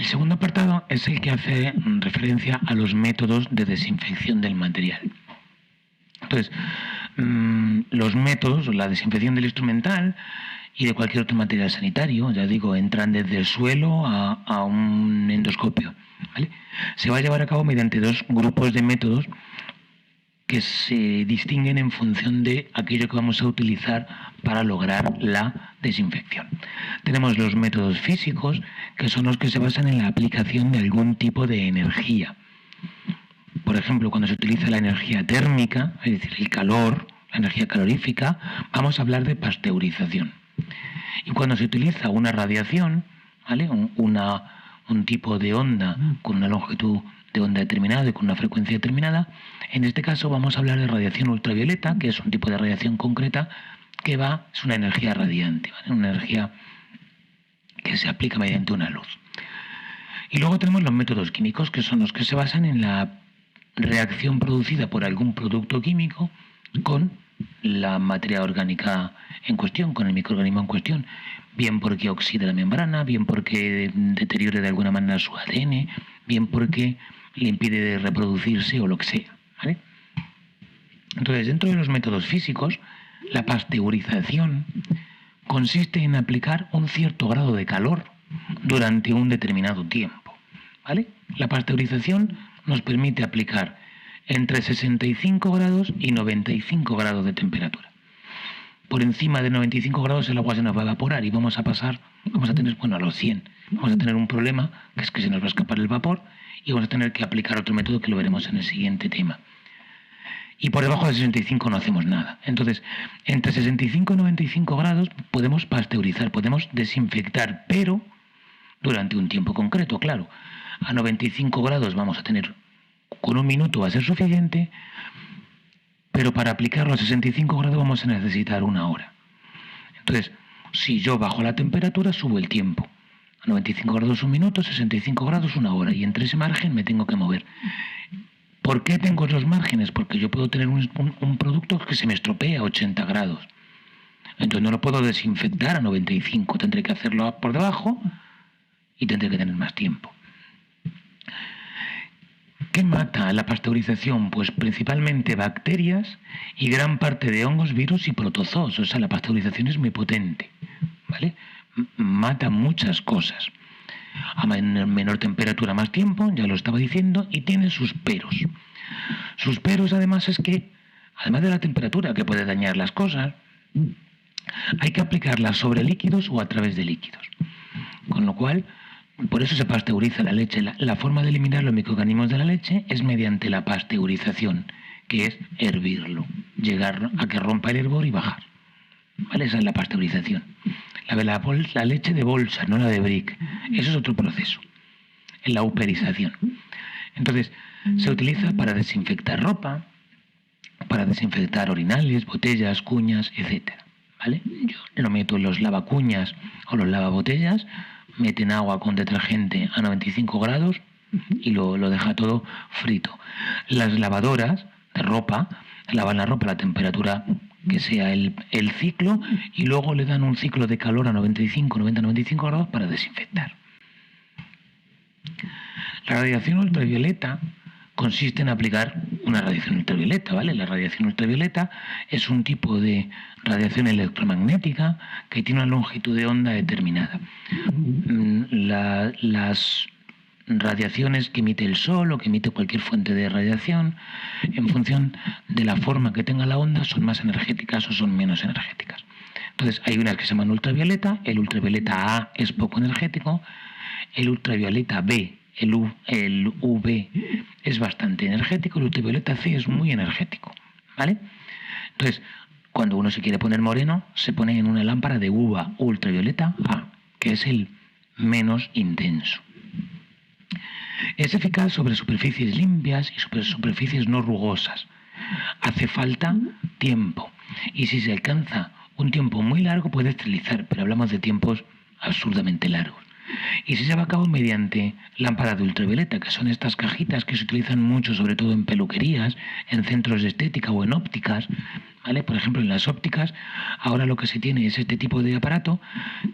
El segundo apartado es el que hace referencia a los métodos de desinfección del material. Entonces, los métodos, la desinfección del instrumental y de cualquier otro material sanitario, ya digo, entran desde el suelo a un endoscopio, ¿vale? Se va a llevar a cabo mediante dos grupos de métodos que se distinguen en función de aquello que vamos a utilizar para lograr la desinfección. Tenemos los métodos físicos, que son los que se basan en la aplicación de algún tipo de energía. Por ejemplo, cuando se utiliza la energía térmica, es decir, el calor, la energía calorífica, vamos a hablar de pasteurización. Y cuando se utiliza una radiación, ¿vale? un tipo de onda con una longitud de onda determinada y con una frecuencia determinada, en este caso vamos a hablar de radiación ultravioleta, que es un tipo de radiación concreta que es una energía radiante, ¿vale? Una energía que se aplica mediante una luz. Y luego tenemos los métodos químicos, que son los que se basan en la reacción producida por algún producto químico con la materia orgánica en cuestión, con el microorganismo en cuestión, bien porque oxide la membrana, bien porque deteriore de alguna manera su ADN, bien porque le impide reproducirse o lo que sea, ¿vale? Entonces, dentro de los métodos físicos, la pasteurización consiste en aplicar un cierto grado de calor durante un determinado tiempo, ¿vale? La pasteurización nos permite aplicar entre 65 grados y 95 grados de temperatura. Por encima de 95 grados el agua se nos va a evaporar y vamos a tener, a los 100, vamos a tener un problema, que es que se nos va a escapar el vapor y vamos a tener que aplicar otro método que lo veremos en el siguiente tema. Y por debajo de 65 no hacemos nada. Entonces, entre 65 y 95 grados podemos pasteurizar, podemos desinfectar, pero durante un tiempo concreto, claro. A 95 grados vamos a tener, con un minuto va a ser suficiente, pero para aplicarlo a 65 grados vamos a necesitar una hora. Entonces, si yo bajo la temperatura, subo el tiempo. A 95 grados un minuto, 65 grados una hora, y entre ese margen me tengo que mover. ¿Por qué tengo esos márgenes? Porque yo puedo tener un producto que se me estropee a 80 grados. Entonces no lo puedo desinfectar a 95, tendré que hacerlo por debajo y tendré que tener más tiempo. ¿Qué mata la pasteurización? Pues principalmente bacterias y gran parte de hongos, virus y protozoos. O sea, la pasteurización es muy potente, ¿vale? Mata muchas cosas. A menor temperatura, más tiempo, ya lo estaba diciendo, y tiene sus peros. Sus peros, además, es que, además de la temperatura que puede dañar las cosas, hay que aplicarla sobre líquidos o a través de líquidos. Con lo cual, por eso se pasteuriza la leche. La forma de eliminar los microorganismos de la leche es mediante la pasteurización, que es hervirlo, llegar a que rompa el hervor y bajar. ¿Vale? Esa es la pasteurización. La leche de bolsa, no la de brick. Eso es otro proceso. La uperización. Entonces, se utiliza para desinfectar ropa, para desinfectar orinales, botellas, cuñas, etc. ¿Vale? Yo lo meto en los lavacuñas o los lavabotellas, meten agua con detergente a 95 grados y lo deja todo frito. Las lavadoras de ropa lavan la ropa a la temperatura que sea el ciclo y luego le dan un ciclo de calor a 90-95 grados para desinfectar. La radiación ultravioleta consiste en aplicar una radiación ultravioleta, ¿vale? La radiación ultravioleta es un tipo de radiación electromagnética que tiene una longitud de onda determinada. Las radiaciones que emite el sol o que emite cualquier fuente de radiación, en función de la forma que tenga la onda, son más energéticas o son menos energéticas. Entonces hay unas que se llaman ultravioleta. El ultravioleta A es poco energético, el ultravioleta B, el UV, es bastante energético, el ultravioleta C es muy energético, ¿vale? Entonces, cuando uno se quiere poner moreno, se pone en una lámpara de UVA, ultravioleta A, que es el menos intenso. Es eficaz sobre superficies limpias y sobre superficies no rugosas. Hace falta tiempo. Y si se alcanza un tiempo muy largo puede esterilizar, pero hablamos de tiempos absurdamente largos. Y se lleva a cabo mediante lámparas de ultravioleta, que son estas cajitas que se utilizan mucho, sobre todo en peluquerías, en centros de estética o en ópticas, ¿vale? Por ejemplo, en las ópticas, ahora lo que se tiene es este tipo de aparato,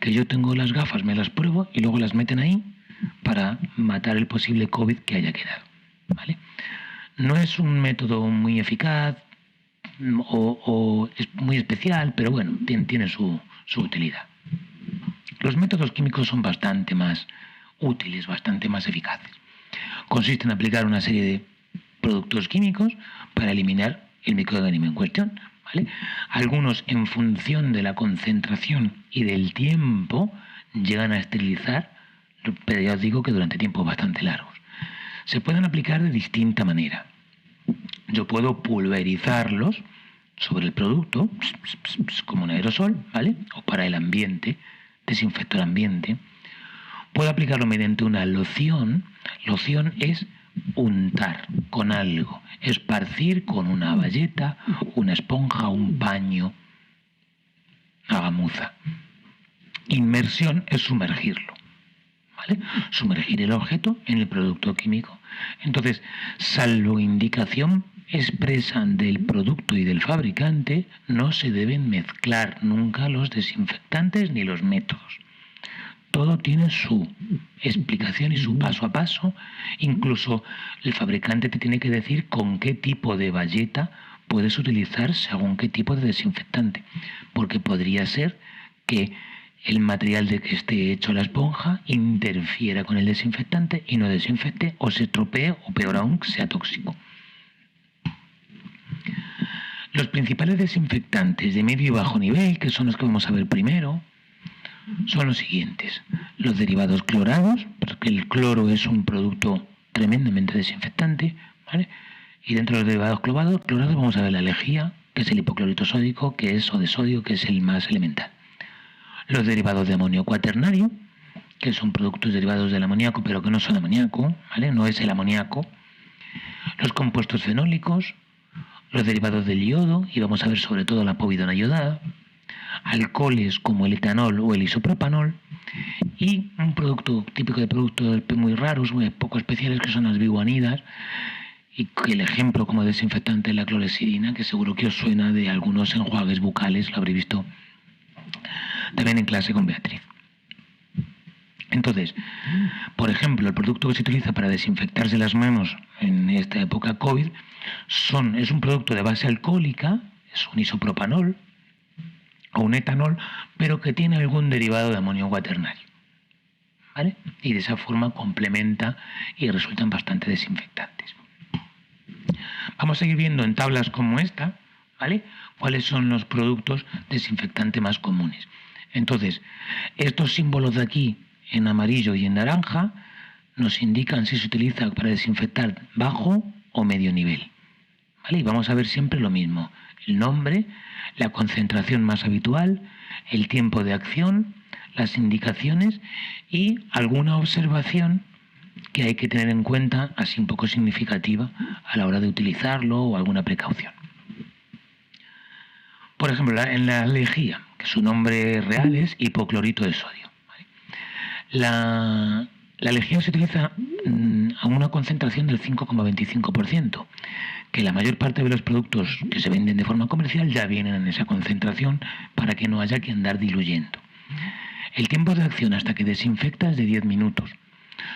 que yo tengo las gafas, me las pruebo y luego las meten ahí, para matar el posible COVID que haya quedado, ¿vale? No es un método muy eficaz o es muy especial, pero bueno, tiene su utilidad. Los métodos químicos son bastante más útiles, bastante más eficaces. Consiste en aplicar una serie de productos químicos para eliminar el microorganismo en cuestión, ¿vale? Algunos, en función de la concentración y del tiempo, llegan a esterilizar, pero ya os digo que durante tiempos bastante largos. Se pueden aplicar de distinta manera. Yo puedo pulverizarlos sobre el producto, como un aerosol, ¿vale? O para el ambiente, desinfecto el ambiente. Puedo aplicarlo mediante una loción. Loción es untar con algo, esparcir con una bayeta, una esponja, un paño, una gamuza. Inmersión es sumergirlo, ¿vale? Sumergir el objeto en el producto químico. Entonces, salvo indicación expresa del producto y del fabricante, no se deben mezclar nunca los desinfectantes ni los métodos. Todo tiene su explicación y su paso a paso. Incluso el fabricante te tiene que decir con qué tipo de bayeta puedes utilizar según qué tipo de desinfectante. Porque podría ser que el material de que esté hecho la esponja interfiera con el desinfectante y no desinfecte, o se estropee, o peor aún, sea tóxico. Los principales desinfectantes de medio y bajo nivel, que son los que vamos a ver primero, son los siguientes. Los derivados clorados, porque el cloro es un producto tremendamente desinfectante, ¿vale? Y dentro de los derivados clorados vamos a ver la lejía, que es el hipoclorito sódico, o de sodio, que es el más elemental. Los derivados de amonio cuaternario, que son productos derivados del amoníaco, pero que no son amoníaco, ¿vale? No es el amoníaco. Los compuestos fenólicos, los derivados del yodo, y vamos a ver sobre todo la povidona iodada, alcoholes como el etanol o el isopropanol, y un producto típico de productos muy raros, muy poco especiales, que son las biguanidas, y que el ejemplo como desinfectante es la clorexidina, que seguro que os suena de algunos enjuagues bucales, lo habréis visto también en clase con Beatriz. Entonces, por ejemplo, el producto que se utiliza para desinfectarse las manos en esta época COVID es un producto de base alcohólica, es un isopropanol o un etanol, pero que tiene algún derivado de amonio cuaternario, ¿vale? Y de esa forma complementa y resultan bastante desinfectantes. Vamos a seguir viendo en tablas como esta, ¿vale?, cuáles son los productos desinfectantes más comunes. Entonces, estos símbolos de aquí, en amarillo y en naranja, nos indican si se utiliza para desinfectar bajo o medio nivel, ¿vale? Y vamos a ver siempre lo mismo: el nombre, la concentración más habitual, el tiempo de acción, las indicaciones y alguna observación que hay que tener en cuenta, así un poco significativa, a la hora de utilizarlo, o alguna precaución. Por ejemplo, en la lejía, que su nombre real es hipoclorito de sodio, ¿vale? La lejía se utiliza a una concentración del 5,25%, que la mayor parte de los productos que se venden de forma comercial ya vienen en esa concentración, para que no haya que andar diluyendo. El tiempo de acción hasta que desinfecta es de 10 minutos.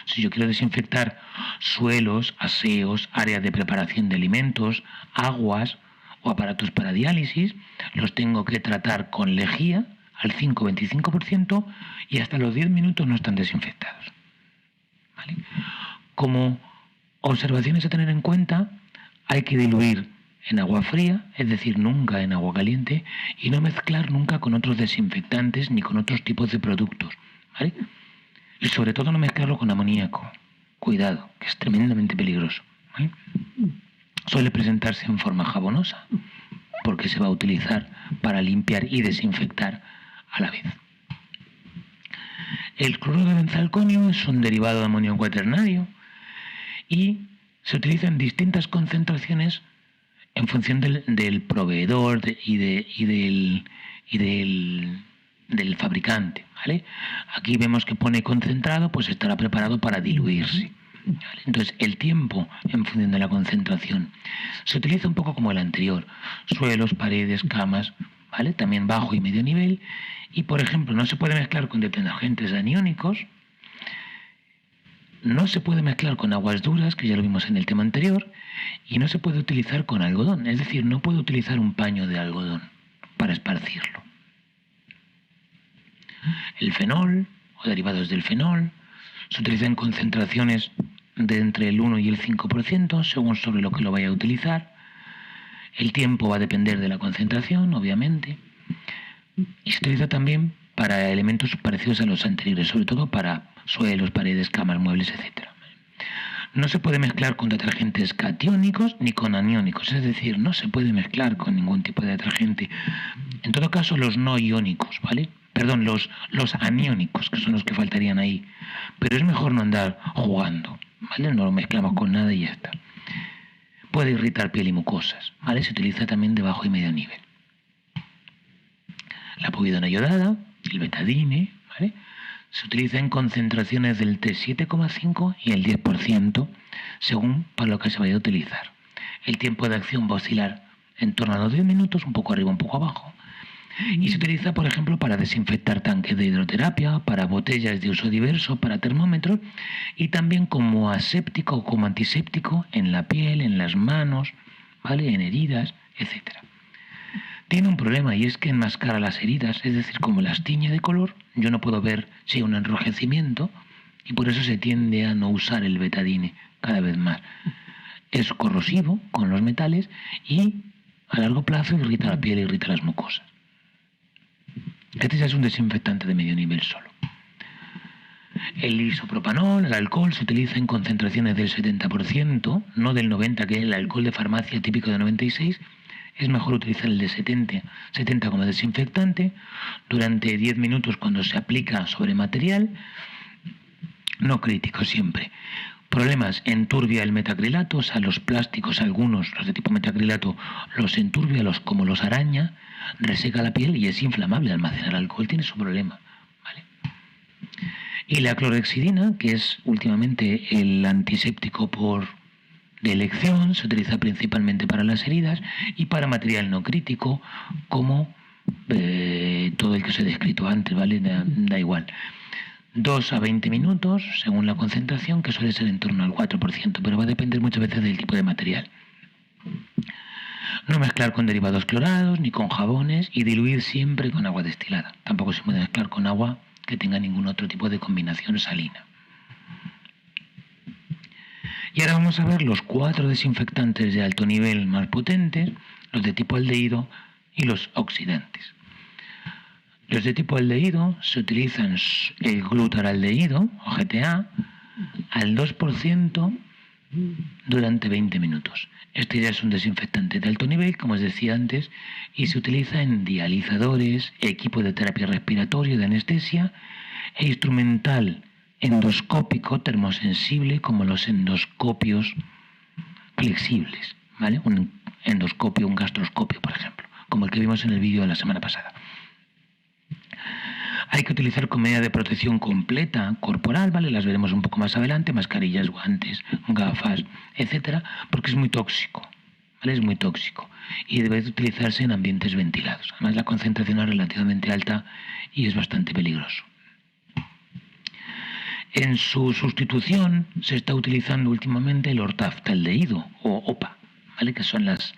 Si yo quiero desinfectar suelos, aseos, áreas de preparación de alimentos, aguas o aparatos para diálisis, los tengo que tratar con lejía al 5,25% y hasta los 10 minutos no están desinfectados, ¿vale? Como observaciones a tener en cuenta, hay que diluir en agua fría, es decir, nunca en agua caliente, y no mezclar nunca con otros desinfectantes ni con otros tipos de productos, ¿vale? Y sobre todo no mezclarlo con amoníaco. Cuidado, que es tremendamente peligroso, ¿vale? Suele presentarse en forma jabonosa, porque se va a utilizar para limpiar y desinfectar a la vez. El cloruro de benzalconio es un derivado de amonio cuaternario y se utiliza en distintas concentraciones en función del proveedor y del fabricante, ¿vale? Aquí vemos que pone concentrado, pues estará preparado para diluirse, ¿vale? Entonces, el tiempo en función de la concentración se utiliza un poco como el anterior: suelos, paredes, camas, ¿vale? También bajo y medio nivel. Y, por ejemplo, no se puede mezclar con detergentes aniónicos, no se puede mezclar con aguas duras, que ya lo vimos en el tema anterior, y no se puede utilizar con algodón, es decir, no puedo utilizar un paño de algodón para esparcirlo. El fenol o derivados del fenol se utilizan en concentraciones de entre el 1 y el 5%, según sobre lo que lo vaya a utilizar. El tiempo va a depender de la concentración, obviamente, y se utiliza también para elementos parecidos a los anteriores, sobre todo para suelos, paredes, camas, muebles, etc. No se puede mezclar con detergentes catiónicos ni con aniónicos, es decir, no se puede mezclar con ningún tipo de detergente. En todo caso, los no iónicos, ¿vale? Perdón, los aniónicos, que son los que faltarían ahí. Pero es mejor no andar jugando, ¿vale? No lo mezclamos con nada y ya está. Puede irritar piel y mucosas, ¿vale? Se utiliza también de bajo y medio nivel. La povidona iodada, el betadine, ¿vale? Se utiliza en concentraciones del T7,5 y el 10%, según para lo que se vaya a utilizar. El tiempo de acción va a oscilar en torno a los 10 minutos, un poco arriba, un poco abajo. Y se utiliza, por ejemplo, para desinfectar tanques de hidroterapia, para botellas de uso diverso, para termómetros, y también como aséptico o como antiséptico en la piel, en las manos, ¿vale? En heridas, etc. Tiene un problema y es que enmascara las heridas, es decir, como las tiñe de color, yo no puedo ver si hay un enrojecimiento y por eso se tiende a no usar el betadine cada vez más. Es corrosivo con los metales y a largo plazo irrita la piel, irrita las mucosas. Este ya es un desinfectante de medio nivel solo. El isopropanol, el alcohol, se utiliza en concentraciones del 70%, no del 90%, que es el alcohol de farmacia típico de 96%. Es mejor utilizar el de 70 como desinfectante durante 10 minutos cuando se aplica sobre material, no crítico siempre. Problemas, enturbia el metacrilato, o sea, los plásticos, algunos, los de tipo metacrilato, los enturbia, como los araña, reseca la piel y es inflamable. Almacenar alcohol tiene su problema, ¿vale? Y la clorhexidina, que es últimamente el antiséptico de elección, se utiliza principalmente para las heridas y para material no crítico, como todo el que os he descrito antes, ¿vale? Da igual. 2 a 20 minutos, según la concentración, que suele ser en torno al 4%, pero va a depender muchas veces del tipo de material. No mezclar con derivados clorados ni con jabones y diluir siempre con agua destilada. Tampoco se puede mezclar con agua que tenga ningún otro tipo de combinación salina. Y ahora vamos a ver los 4 desinfectantes de alto nivel más potentes, los de tipo aldehído y los oxidantes. Los de tipo aldehído se utilizan el glutaraldehído, o GTA, al 2% durante 20 minutos. Este ya es un desinfectante de alto nivel, como os decía antes, y se utiliza en dializadores, equipo de terapia respiratoria, de anestesia, e instrumental endoscópico termosensible, como los endoscopios flexibles, ¿vale? Un endoscopio, un gastroscopio, por ejemplo, como el que vimos en el vídeo de la semana pasada. Hay que utilizar con medida de protección completa corporal, ¿vale? Las veremos un poco más adelante, mascarillas, guantes, gafas, etcétera, porque es muy tóxico, ¿vale? Es muy tóxico y debe utilizarse en ambientes ventilados. Además, la concentración es relativamente alta y es bastante peligroso. En su sustitución se está utilizando últimamente el ortoftaldehído o OPA, ¿vale? Que son las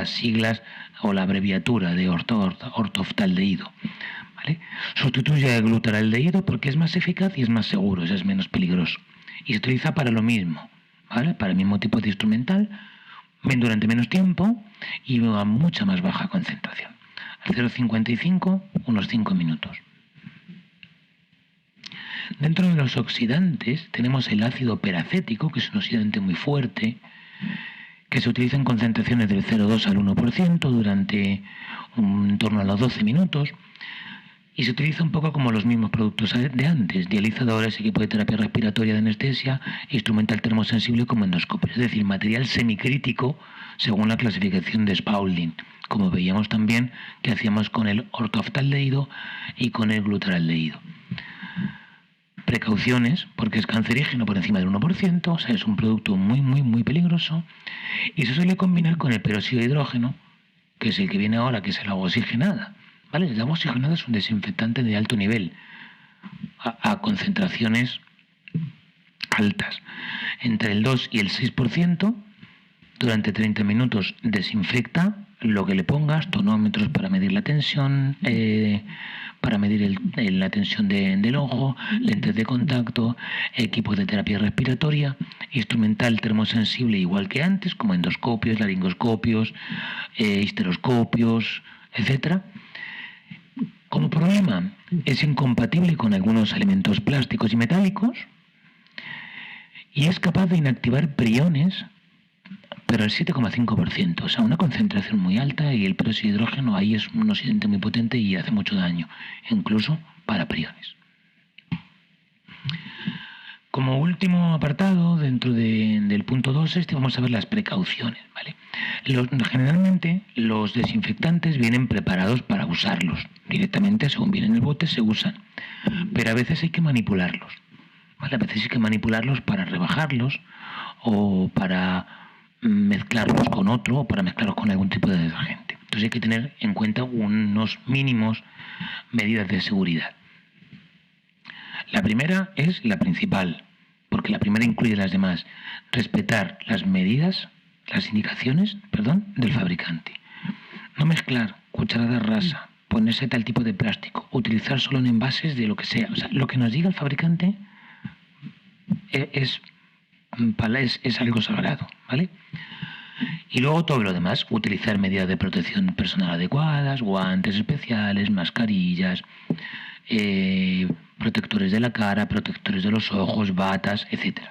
siglas o la abreviatura de ortoftaldehído, ¿vale? Sustituye el glutaraldehído porque es más eficaz y es más seguro, es menos peligroso. Y se utiliza para lo mismo, ¿vale? Para el mismo tipo de instrumental, durante menos tiempo y a mucha más baja concentración. Al 0,55, unos 5 minutos. Dentro de los oxidantes tenemos el ácido peracético, que es un oxidante muy fuerte, que se utiliza en concentraciones del 0,2 al 1% durante en torno a los 12 minutos y se utiliza un poco como los mismos productos de antes, dializadores, equipo de terapia respiratoria de anestesia, instrumental termosensible como endoscopio, es decir, material semicrítico según la clasificación de Spaulding, como veíamos también que hacíamos con el ortoftaldehído y con el glutaraldehído. Precauciones, porque es cancerígeno por encima del 1%, o sea, es un producto muy peligroso, y se suele combinar con el peróxido de hidrógeno, que es el que viene ahora, que es el agua oxigenada, ¿vale? El agua oxigenada es un desinfectante de alto nivel, a concentraciones altas, entre el 2 y el 6%, durante 30 minutos desinfecta lo que le pongas, tonómetros para medir la tensión, para medir la tensión del ojo, lentes de contacto, equipos de terapia respiratoria, instrumental termosensible igual que antes, como endoscopios, laringoscopios, histeroscopios, etc. Como problema, es incompatible con algunos elementos plásticos y metálicos y es capaz de inactivar priones, pero al 7,5%, o sea, una concentración muy alta, y el peróxido de hidrógeno ahí es un oxidante muy potente y hace mucho daño, incluso para priones. Como último apartado, dentro del punto 2, vamos a ver las precauciones, ¿vale? Generalmente los desinfectantes vienen preparados para usarlos. Directamente, según viene en el bote, se usan. Pero a veces hay que manipularlos, ¿vale? A veces hay que manipularlos para rebajarlos o para mezclarlos con otro o para mezclarlos con algún tipo de detergente. Entonces hay que tener en cuenta unos mínimos medidas de seguridad. La primera es la principal, porque la primera incluye las demás. Respetar las medidas, las indicaciones, del fabricante. No mezclar cucharada rasa, ponerse tal tipo de plástico, utilizar solo en envases de lo que sea. O sea, lo que nos diga el fabricante es algo sagrado, ¿vale? Y luego todo lo demás, utilizar medidas de protección personal adecuadas, guantes especiales, mascarillas, protectores de la cara, protectores de los ojos, batas, etc.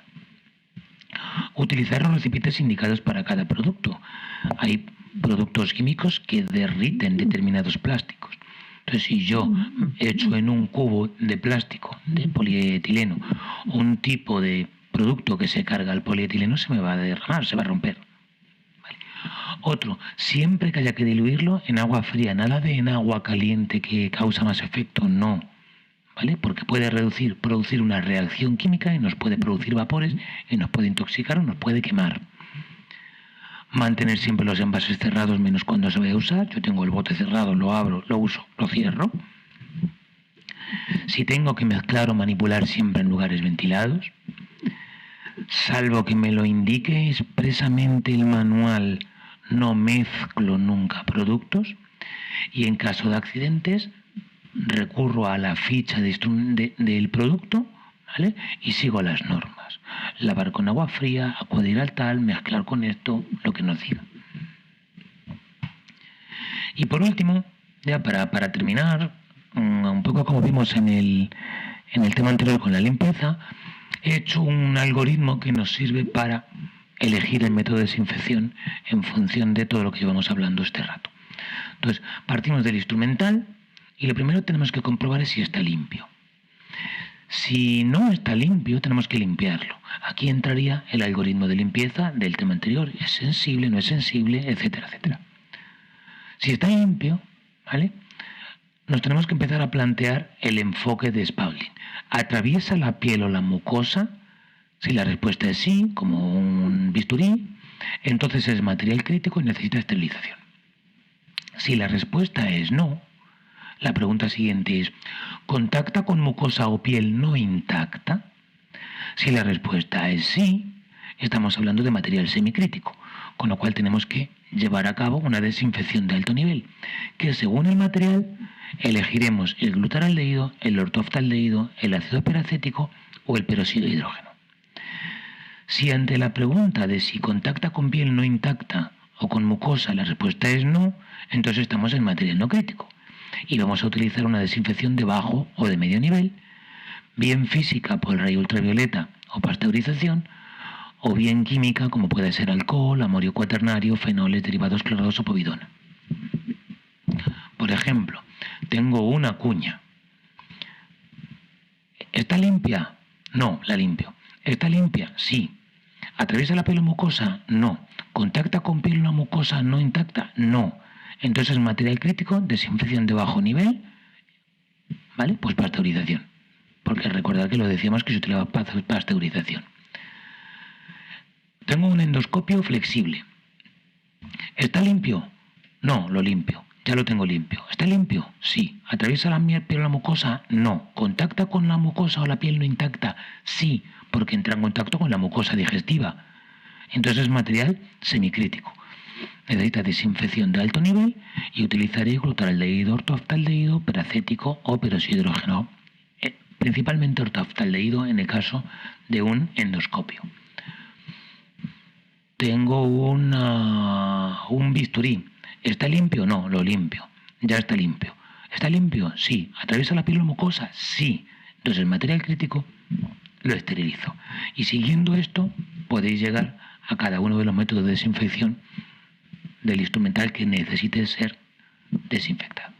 Utilizar los recipientes indicados para cada producto. Hay productos químicos que derriten determinados plásticos. Entonces, si yo echo en un cubo de plástico, de polietileno, un tipo de producto que se carga al polietileno, se me va a derramar, se va a romper. ¿Vale? Otro, siempre que haya que diluirlo en agua fría, nada de en agua caliente que causa más efecto, no. ¿Vale? Porque puede producir una reacción química y nos puede producir vapores y nos puede intoxicar o nos puede quemar. Mantener siempre los envases cerrados menos cuando se vaya a usar. Yo tengo el bote cerrado, lo abro, lo uso, lo cierro. Si tengo que mezclar o manipular, siempre en lugares ventilados. Salvo que me lo indique expresamente el manual, no mezclo nunca productos. Y en caso de accidentes, recurro a la ficha del producto, ¿vale? Y sigo las normas. Lavar con agua fría, acudir al tal, mezclar con esto, lo que nos diga. Y por último, ya para terminar, un poco como vimos en el tema anterior con la limpieza, he hecho un algoritmo que nos sirve para elegir el método de desinfección en función de todo lo que llevamos hablando este rato. Entonces, partimos del instrumental y lo primero que tenemos que comprobar es si está limpio. Si no está limpio, tenemos que limpiarlo. Aquí entraría el algoritmo de limpieza del tema anterior. ¿Es sensible, no es sensible, etcétera, etcétera? Si está limpio, ¿vale?, nos tenemos que empezar a plantear el enfoque de Spaulding. ¿Atraviesa la piel o la mucosa? Si la respuesta es sí, como un bisturí, entonces es material crítico y necesita esterilización. Si la respuesta es no, la pregunta siguiente es, ¿contacta con mucosa o piel no intacta? Si la respuesta es sí, estamos hablando de material semicrítico, con lo cual tenemos que llevar a cabo una desinfección de alto nivel, que según el material elegiremos el glutaraldehído, el ortoftaldehído, el ácido peracético o el peróxido de hidrógeno. Si ante la pregunta de si contacta con piel no intacta o con mucosa la respuesta es no, entonces estamos en material no crítico y vamos a utilizar una desinfección de bajo o de medio nivel, bien física por rayo ultravioleta o pasteurización, o bien química como puede ser alcohol, amorio cuaternario, fenoles, derivados clorados o povidona. Por ejemplo, tengo una cuña. ¿Está limpia? No, la limpio. ¿Está limpia? Sí. ¿Atraviesa la piel o mucosa? No. ¿Contacta con piel una mucosa no intacta? No. Entonces, material crítico, desinfección de bajo nivel, ¿vale? Pues pasteurización. Porque recordad que lo decíamos que se utiliza pasteurización. Tengo un endoscopio flexible. ¿Está limpio? No, lo limpio. Ya lo tengo limpio. ¿Está limpio? Sí. ¿Atraviesa la piel o la mucosa? No. ¿Contacta con la mucosa o la piel no intacta? Sí. porque entra en contacto con la mucosa digestiva. Entonces es material semicrítico. Necesita desinfección de alto nivel y utilizar glutaldehído, ortoftaldehído, peracético o peroxihidrógeno. Principalmente ortoftaldehído en el caso de un endoscopio. Tengo un bisturí. ¿Está limpio? No, lo limpio. Ya está limpio. ¿Está limpio? Sí. ¿Atraviesa la piel o mucosa? Sí. Entonces el material crítico lo esterilizo. Y siguiendo esto podéis llegar a cada uno de los métodos de desinfección del instrumental que necesite ser desinfectado.